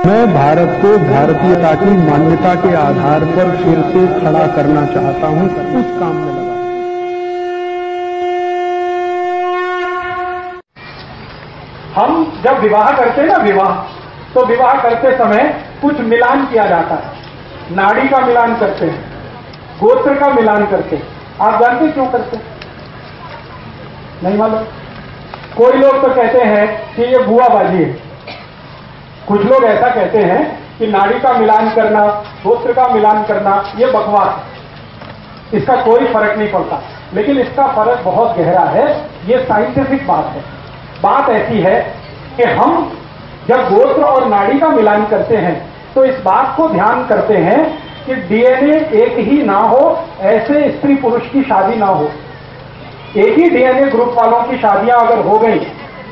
मैं भारत को भारतीयता की मान्यता के आधार पर फिर से खड़ा करना चाहता हूं, उस काम में लगा। हम जब विवाह करते हैं ना, तो विवाह करते समय कुछ मिलान किया जाता है। नाड़ी का मिलान करते हैं, गोत्र का मिलान करते हैं। आप जानते क्यों करते हैं? नहीं मालूम? कोई लोग तो कहते हैं कि ये बुआबाजी है। कुछ लोग ऐसा कहते हैं कि नाड़ी का मिलान करना, गोत्र का मिलान करना, ये बकवास है, इसका कोई फर्क नहीं पड़ता। लेकिन इसका फर्क बहुत गहरा है। ये साइंटिफिक बात है। बात ऐसी है कि हम जब गोत्र और नाड़ी का मिलान करते हैं तो इस बात को ध्यान करते हैं कि डीएनए एक ही ना हो, ऐसे स्त्री पुरुष की शादी ना हो। एक ही डीएनए ग्रुप वालों की शादियां अगर हो गई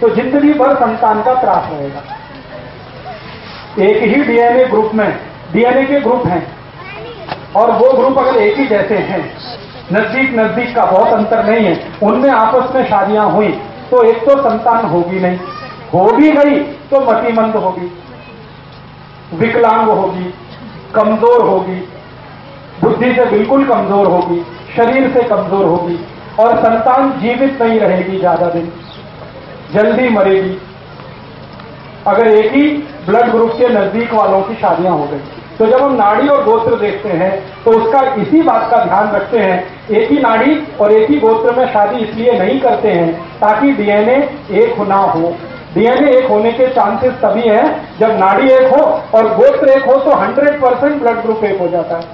तो जिंदगी भर संतान का त्रास रहेगा। एक ही डीएनए ग्रुप में डीएनए के ग्रुप हैं और वो ग्रुप अगर एक ही जैसे हैं, नजदीक का बहुत अंतर नहीं है, उनमें आपस में शादियां हुई तो एक तो संतान होगी नहीं, हो भी गई तो मतिमंद होगी, विकलांग होगी, कमजोर होगी, बुद्धि से बिल्कुल कमजोर होगी, शरीर से कमजोर होगी और संतान जीवित नहीं रहेगी, ज्यादा दिन जल्दी मरेगी। अगर एक ही ब्लड ग्रुप के नजदीक वालों की शादियां हो गई तो जब हम नाड़ी और गोत्र देखते हैं तो उसका इसी बात का ध्यान रखते हैं। एक ही नाड़ी और एक ही गोत्र में शादी इसलिए नहीं करते हैं ताकि डीएनए एक ना हो। डीएनए एक होने के चांसेस तभी हैं जब नाड़ी एक हो और गोत्र एक हो, तो 100% ब्लड ग्रुप एक हो जाता है।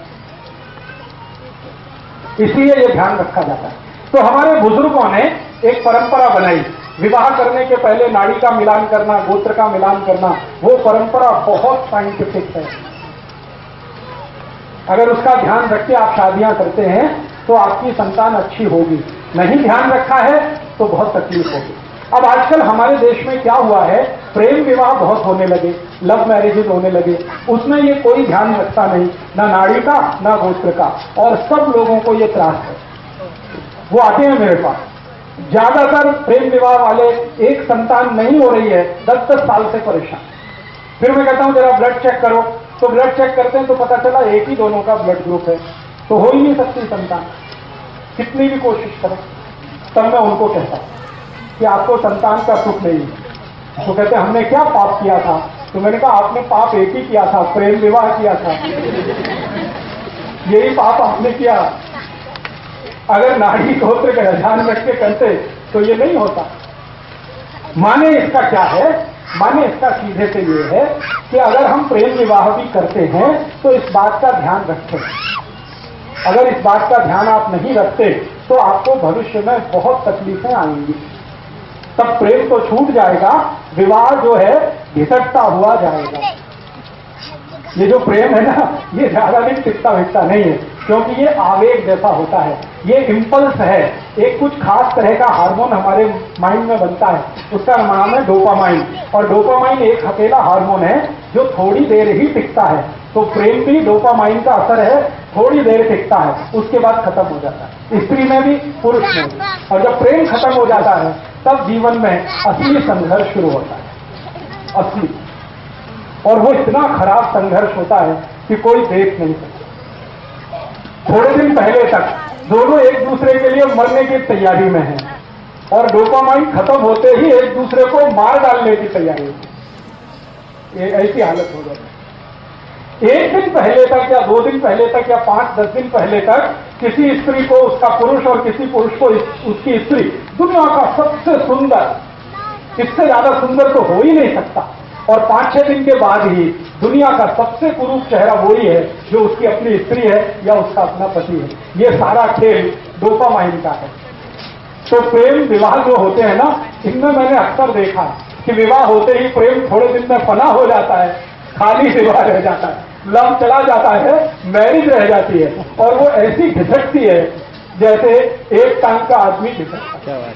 इसलिए यह ध्यान रखा जाता है। तो हमारे बुजुर्गों ने एक परंपरा बनाई, विवाह करने के पहले नाड़ी का मिलान करना, गोत्र का मिलान करना। वो परंपरा बहुत साइंटिफिक है। अगर उसका ध्यान रख के आप शादियां करते हैं तो आपकी संतान अच्छी होगी। नहीं ध्यान रखा है तो बहुत तकलीफ होगी। अब आजकल हमारे देश में क्या हुआ है, प्रेम विवाह बहुत होने लगे, लव मैरिजेज होने लगे। उसमें ये कोई ध्यान रखता नहीं, ना नाड़ी का ना गोत्र का, और सब लोगों को ये त्रास है। वो आते हैं मेरे पास, ज्यादातर प्रेम विवाह वाले, एक संतान नहीं हो रही है, 10-10 साल से परेशान। फिर मैं कहता हूं जरा ब्लड चेक करो, तो ब्लड चेक करते हैं तो पता चला एक ही दोनों का ब्लड ग्रुप है, तो हो ही नहीं सकती संतान, कितनी भी कोशिश करें। तब मैं उनको कहता कि आपको संतान का सुख नहीं है। तो कहते हमने क्या पाप किया था? तो मैंने कहा आपने पाप एक ही किया था, प्रेम विवाह किया था, यही पाप आपने किया। अगर नाड़ी गोत्र का ध्यान रख के करते तो ये नहीं होता। माने इसका क्या है? माने इसका सीधे से ये है कि अगर हम प्रेम विवाह भी करते हैं तो इस बात का ध्यान रखें। अगर इस बात का ध्यान आप नहीं रखते तो आपको भविष्य में बहुत तकलीफें आएंगी। तब प्रेम तो छूट जाएगा, विवाह जो है घिसटता हुआ जाएगा। ये जो प्रेम है ना, ये ज्यादा दिन टिकता विकता नहीं है, क्योंकि ये आवेग जैसा होता है, ये इम्पल्स है। एक कुछ खास तरह का हार्मोन हमारे माइंड में बनता है, उसका नाम है डोपामाइन। और डोपामाइन एक अकेला हार्मोन है जो थोड़ी देर ही टिकता है। तो प्रेम भी डोपामाइन का असर है, थोड़ी देर टिकता है, उसके बाद खत्म हो जाता है, स्त्री में भी पुरुष में भी। और जब प्रेम खत्म हो जाता है तब जीवन में असली संघर्ष शुरू होता है, असली। और वो इतना खराब संघर्ष होता है कि कोई देख नहीं सकता। थोड़े दिन पहले तक दोनों एक दूसरे के लिए मरने की तैयारी में हैं और डोपामाइन खत्म होते ही एक दूसरे को मार डालने की तैयारी होती है। ऐसी हालत हो जाती है। एक दिन पहले तक या 2 दिन पहले तक या 5-10 दिन पहले तक किसी स्त्री को उसका पुरुष और किसी पुरुष को उसकी स्त्री दुनिया का सबसे सुंदर, इससे ज्यादा सुंदर तो हो ही नहीं सकता। और 5-6 दिन के बाद ही दुनिया का सबसे कुरूप चेहरा वही है जो उसकी अपनी स्त्री है या उसका अपना पति है। ये सारा खेल डोपामाइन का है। तो प्रेम विवाह जो होते हैं ना, इनमें मैंने अक्सर देखा कि विवाह होते ही प्रेम थोड़े दिन में फना हो जाता है, खाली विवाह रह जाता है, लव चला जाता है, मैरिज रह जाती है और वो ऐसी घिसटती है जैसे एक टांग का आदमी घिसटता है।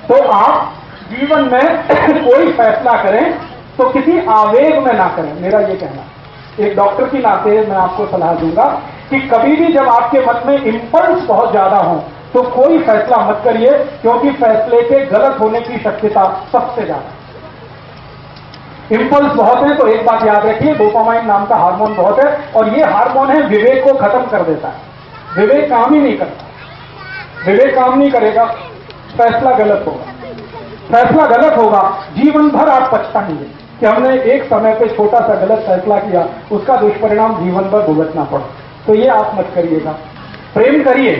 तो आप जीवन में कोई फैसला करें तो किसी आवेग में ना करें, मेरा ये कहना। एक डॉक्टर की नाते मैं आपको सलाह दूंगा कि कभी भी जब आपके मन में इंपल्स बहुत ज्यादा हो तो कोई फैसला मत करिए, क्योंकि फैसले के गलत होने की शक्यता सबसे ज्यादा। इंपल्स बहुत है, तो एक बात याद रखिए, डोपामाइन नाम का हार्मोन बहुत है, और ये हार्मोन है विवेक को खत्म कर देता है। विवेक काम ही नहीं करता, विवेक काम नहीं करेगा, फैसला गलत होगा, फैसला गलत होगा, जीवन भर आप पछताएंगे कि हमने एक समय पे छोटा सा गलत फैसला किया, उसका दुष्परिणाम जीवन भर भुगतना पड़ा। तो ये आप मत करिएगा। प्रेम करिए,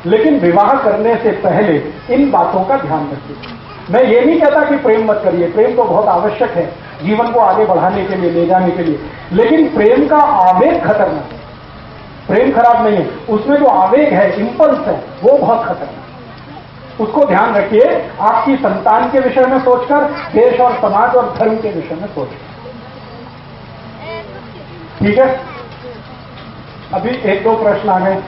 लेकिन विवाह करने से पहले इन बातों का ध्यान रखिए। मैं ये नहीं कहता कि प्रेम मत करिए, प्रेम तो बहुत आवश्यक है जीवन को आगे बढ़ाने के लिए, ले जाने के लिए, लेकिन प्रेम का आवेग खतरनाक है। प्रेम खराब नहीं है, उसमें जो आवेग है, इंपल्स है, वो बहुत खतरनाक है। उसको ध्यान रखिए, आपकी संतान के विषय में सोचकर, देश और समाज और धर्म के विषय में सोचकर। ठीक है, अभी एक दो प्रश्न आ गए।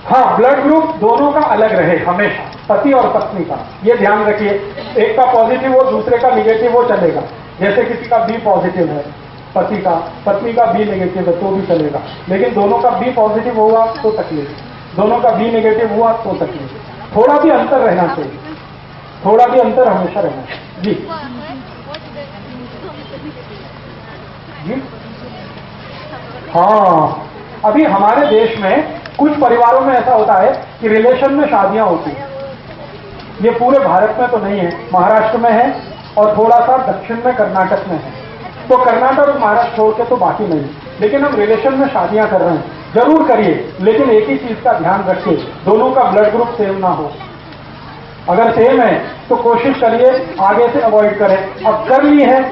हाँ, ब्लड ग्रुप दोनों का अलग रहे हमेशा, पति और पत्नी का, ये ध्यान रखिए। एक का पॉजिटिव हो, दूसरे का निगेटिव हो, चलेगा। जैसे किसी का बी पॉजिटिव है पति का, पत्नी का बी नेगेटिव है तो भी चलेगा, लेकिन दोनों का बी पॉजिटिव होगा तो तकलीफ, दोनों का बी नेगेटिव हुआ तो तकलीफ। थोड़ा भी अंतर रहना चाहिए, थोड़ा भी अंतर हमेशा रहना चाहिए। जी जी हाँ, अभी हमारे देश में कुछ परिवारों में ऐसा होता है कि रिलेशन में शादियां होती हैं। ये पूरे भारत में तो नहीं है, महाराष्ट्र में है और थोड़ा सा दक्षिण में कर्नाटक में है। तो कर्नाटक और महाराष्ट्र छोड़ के तो बाकी नहीं, लेकिन हम रिलेशन में शादियां कर रहे हैं। जरूर करिए, लेकिन एक ही चीज का ध्यान रखिए, दोनों का ब्लड ग्रुप सेम ना हो। अगर सेम है तो कोशिश करिए आगे से अवॉइड करें। अब कर ली है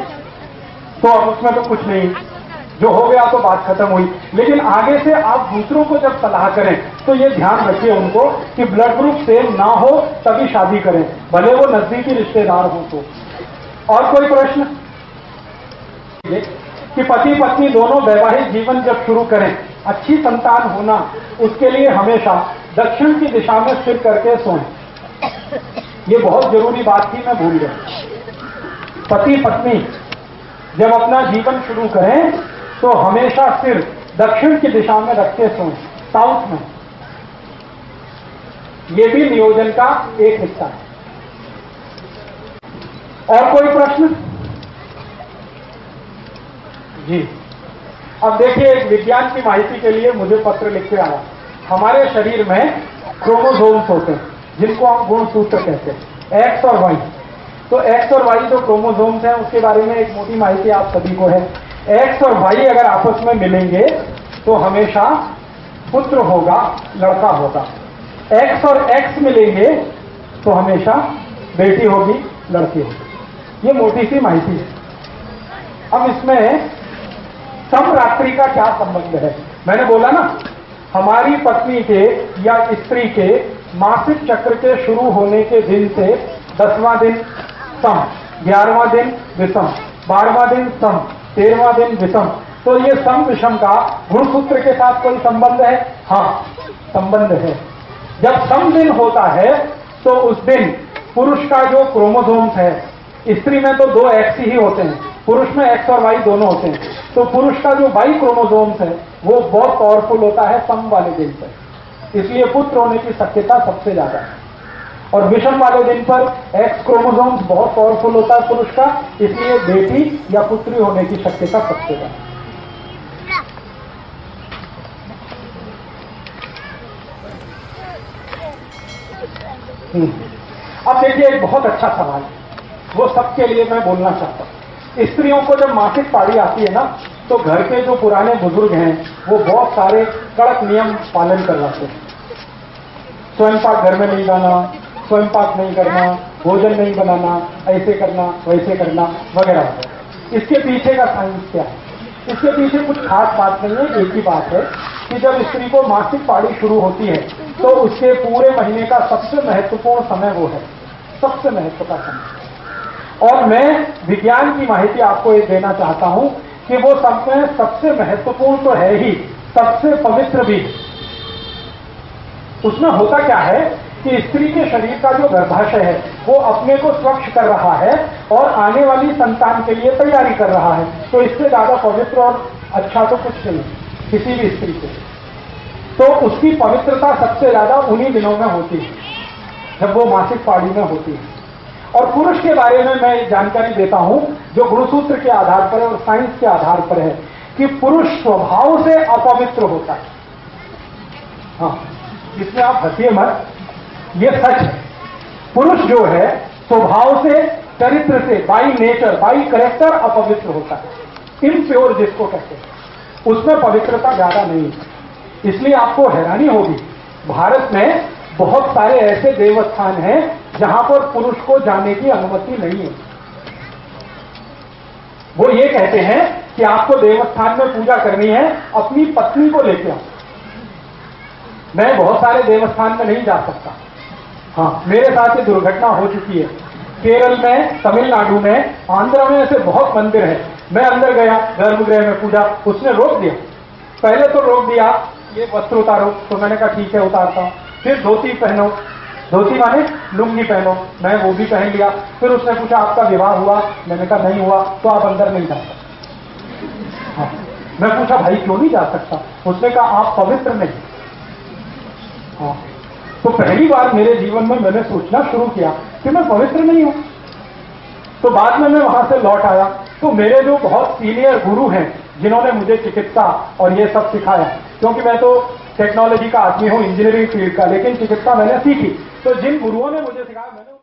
तो अब उसमें तो कुछ नहीं, जो हो गया तो बात खत्म हुई, लेकिन आगे से आप दूसरों को जब सलाह करें तो ये ध्यान रखिए उनको कि ब्लड ग्रुप सेम ना हो तभी शादी करें, भले वो नजदीकी रिश्तेदार हो तो। और कोई प्रश्न? कि पति पत्नी दोनों वैवाहिक जीवन जब शुरू करें, अच्छी संतान होना, उसके लिए हमेशा दक्षिण की दिशा में सिर करके सोएं। ये बहुत जरूरी बात थी, मैं भूल गया। पति पत्नी जब अपना जीवन शुरू करें तो हमेशा सिर दक्षिण की दिशा में रख के सोएं, साउथ में। ये भी नियोजन का एक हिस्सा है। और कोई प्रश्न? जी, अब देखिए, एक विज्ञान की माहिती के लिए मुझे पत्र लिख के आया। हमारे शरीर में क्रोमोसोम्स होते हैं जिनको हम गुणसूत्र कहते हैं, एक्स और वाई। तो एक्स और वाई जो क्रोमोसोम्स हैं उसके बारे में एक मोटी माहिती आप सभी को है। एक्स और वाई अगर आपस में मिलेंगे तो हमेशा पुत्र होगा, लड़का होगा। एक्स और एक्स मिलेंगे तो हमेशा बेटी होगी, लड़की होगी। ये मोटी सी माहिती है। अब इसमें समरात्रि का क्या संबंध है? मैंने बोला ना, हमारी पत्नी के या स्त्री के मासिक चक्र के शुरू होने के दिन से 10वां दिन सम, 11वां दिन विषम, 12वां दिन सम, 13वां दिन विषम। तो ये सम विषम का गुणसूत्र के साथ कोई संबंध है? हाँ, संबंध है। जब सम दिन होता है तो उस दिन पुरुष का जो क्रोमोसोम्स है, स्त्री में तो 2 एक्स ही होते हैं, पुरुष में एक्स और वाई दोनों होते हैं। तो पुरुष का जो वाई क्रोमोसोम्स है वो बहुत पावरफुल होता है सम वाले दिन पर, इसलिए पुत्र होने की शक्यता सबसे ज्यादा है। और विषम वाले दिन पर एक्स क्रोमोसोम्स बहुत पावरफुल होता है पुरुष का, इसलिए बेटी या पुत्री होने की शक्यता सबसे ज्यादा। अब देखिए, एक बहुत अच्छा सवाल है, वो सबके लिए मैं बोलना चाहता हूं। स्त्रियों को जब मासिक पारी आती है ना, तो घर के जो पुराने बुजुर्ग हैं वो बहुत सारे कड़क नियम पालन करवाते हैं। स्वयं पाक घर में नहीं जाना, स्वयं पाक नहीं करना, भोजन नहीं बनाना, ऐसे करना, वैसे करना, वगैरह वगैरह। इसके पीछे का साइंस क्या है? इसके पीछे कुछ खास बात नहीं है। एक ही बात है कि जब स्त्री को मासिक पारी शुरू होती है तो उसके पूरे महीने का सबसे महत्वपूर्ण समय वो है, सबसे महत्व का समय। और मैं विज्ञान की माहिती आपको एक देना चाहता हूं कि वो समय सबसे महत्वपूर्ण तो है ही, सबसे पवित्र भी। उसमें होता क्या है कि स्त्री के शरीर का जो गर्भाशय है वो अपने को स्वच्छ कर रहा है और आने वाली संतान के लिए तैयारी कर रहा है। तो इससे ज्यादा पवित्र और अच्छा तो कुछ नहीं किसी भी स्त्री के। तो उसकी पवित्रता सबसे ज्यादा उन्हीं दिनों में होती है जब वो मासिक पारी में होती है। और पुरुष के बारे में मैं एक जानकारी देता हूं जो गुणसूत्र के आधार पर है और साइंस के आधार पर है कि पुरुष स्वभाव से अपवित्र होता है। हाँ, इसमें आप हंसिए मत, ये सच है। पुरुष जो है स्वभाव से, चरित्र से, बाई नेचर, बाई कैरेक्टर अपवित्र होता है, इम्प्योर जिसको कहते हैं, उसमें पवित्रता ज्यादा नहीं है। इसलिए आपको हैरानी होगी, भारत में बहुत सारे ऐसे देवस्थान हैं जहां पर पुरुष को जाने की अनुमति नहीं है। वो ये कहते हैं कि आपको देवस्थान में पूजा करनी है, अपनी पत्नी को लेके आओ। मैं बहुत सारे देवस्थान में नहीं जा सकता। हाँ, मेरे साथ ये दुर्घटना हो चुकी है। केरल में, तमिलनाडु में, आंध्र में ऐसे बहुत मंदिर है। मैं अंदर गया गर्भगृह में पूजा, उसने रोक दिया। पहले तो रोक दिया, ये वस्त्र उतारो, तो मैंने कहा ठीक है उतारता हूं। फिर धोती पहनो, धोती माने लुंगी पहनो, मैं वो भी पहन लिया। फिर उसने पूछा आपका विवाह हुआ? मैंने कहा नहीं हुआ, तो आप अंदर नहीं जा सकते। हाँ, मैं पूछा भाई क्यों नहीं जा सकता? उसने कहा आप पवित्र नहीं। हाँ, तो पहली बार मेरे जीवन में मैंने सोचना शुरू किया कि मैं पवित्र नहीं हूं। तो बाद में मैं वहां से लौट आया, तो मेरे जो बहुत सीनियर गुरु हैं जिन्होंने मुझे चिकित्सा और ये सब सिखाया, क्योंकि मैं तो टेक्नोलॉजी का आदमी हूं, इंजीनियरिंग फील्ड का, लेकिन चिकित्सा मैंने सीखी, तो जिन गुरुओं ने मुझे सिखाया मैंने